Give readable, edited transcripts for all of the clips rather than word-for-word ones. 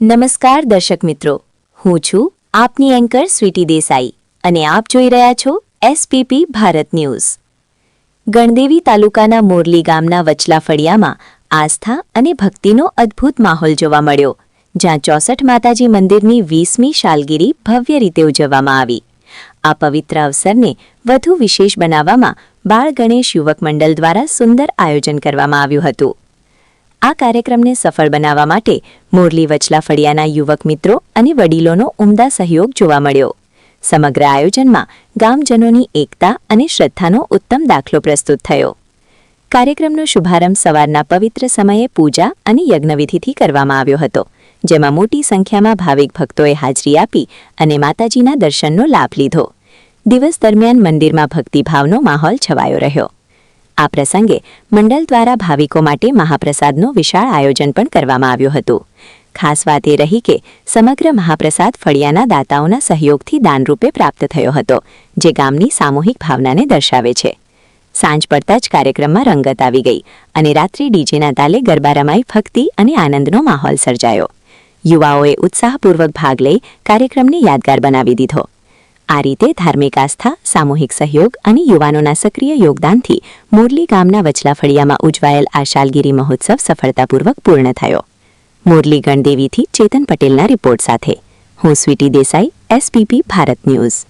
નમસ્કાર દર્શક મિત્રો, હું છું આપની એન્કર સ્વીટી દેસાઈ અને આપ જોઈ રહ્યા છો એસપીપી ભારત ન્યૂઝ। ગણદેવી તાલુકાના મોરલી ગામના વચલા ફળિયામાં આસ્થા અને ભક્તિનો અદ્ભુત માહોલ જોવા મળ્યો, જ્યાં 64 માતાજી મંદિરની 20મી શાલગીરી ભવ્ય રીતે ઉજવવામાં આવી। આ પવિત્ર અવસરને વધુ વિશેષ બનાવવામાં બાળ ગણેશ યુવક મંડળ દ્વારા સુંદર આયોજન કરવામાં આવ્યું હતું। આ કાર્યક્રમને સફળ બનાવવા માટે મોરલી વચલા ફળિયાના યુવક મિત્રો અને વડીલોનો ઉમદા સહયોગ જોવા મળ્યો। સમગ્ર આયોજનમાં ગામજનોની એકતા અને શ્રદ્ધાનો ઉત્તમ દાખલો પ્રસ્તુત થયો। કાર્યક્રમનો શુભારંભ સવારના પવિત્ર સમયે પૂજા અને યજ્ઞવિધિથી કરવામાં આવ્યો હતો, જેમાં મોટી સંખ્યામાં ભાવિક ભક્તોએ હાજરી આપી અને માતાજીના દર્શનનો લાભ લીધો। દિવસ દરમિયાન મંદિરમાં ભક્તિભાવનો માહોલ છવાયો રહ્યો। આ પ્રસંગે મંડળ દ્વારા ભાવિકો માટે મહાપ્રસાદનું વિશાળ આયોજન પણ કરવામાં આવ્યું હતું। ખાસ વાત એ રહી કે સમગ્ર મહાપ્રસાદ ફળિયાના દાતાઓના સહયોગથી દાનરૂપે પ્રાપ્ત થયો હતો, જે ગામની સામૂહિક ભાવનાને દર્શાવે છે। સાંજ પડતા જ કાર્યક્રમમાં રંગત આવી ગઈ અને રાત્રે ડીજેના તાલે ગરબા રમાઈ ભક્તિ અને આનંદનો માહોલ સર્જાયો। યુવાઓએ ઉત્સાહપૂર્વક ભાગ લઈ કાર્યક્રમને યાદગાર બનાવી દીધો। આ રીતે ધાર્મિક આસ્થા, સામૂહિક સહયોગ અને યુવાનોના સક્રિય યોગદાનથી મોરલી ગામના વચલા ફળિયામાં ઉજવાયેલ આ શાલગીરી મહોત્સવ સફળતાપૂર્વક પૂર્ણ થયો। મોરલી ગણદેવીથી ચેતન પટેલના રિપોર્ટ સાથે હું સ્વીટી દેસાઈ, એસપીપી ભારત ન્યૂઝ।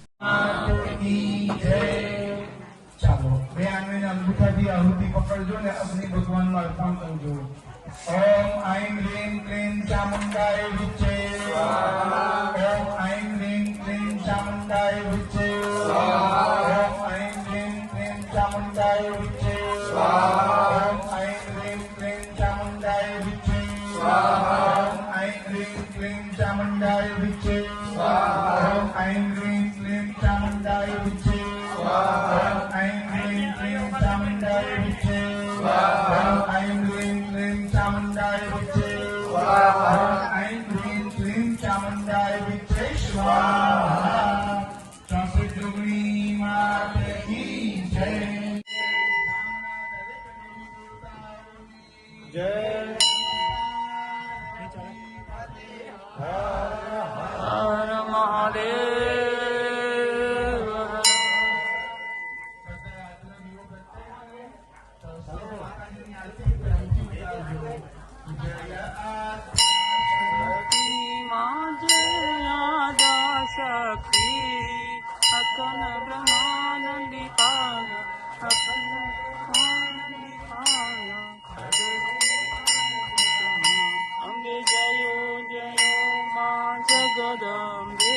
જગદંબે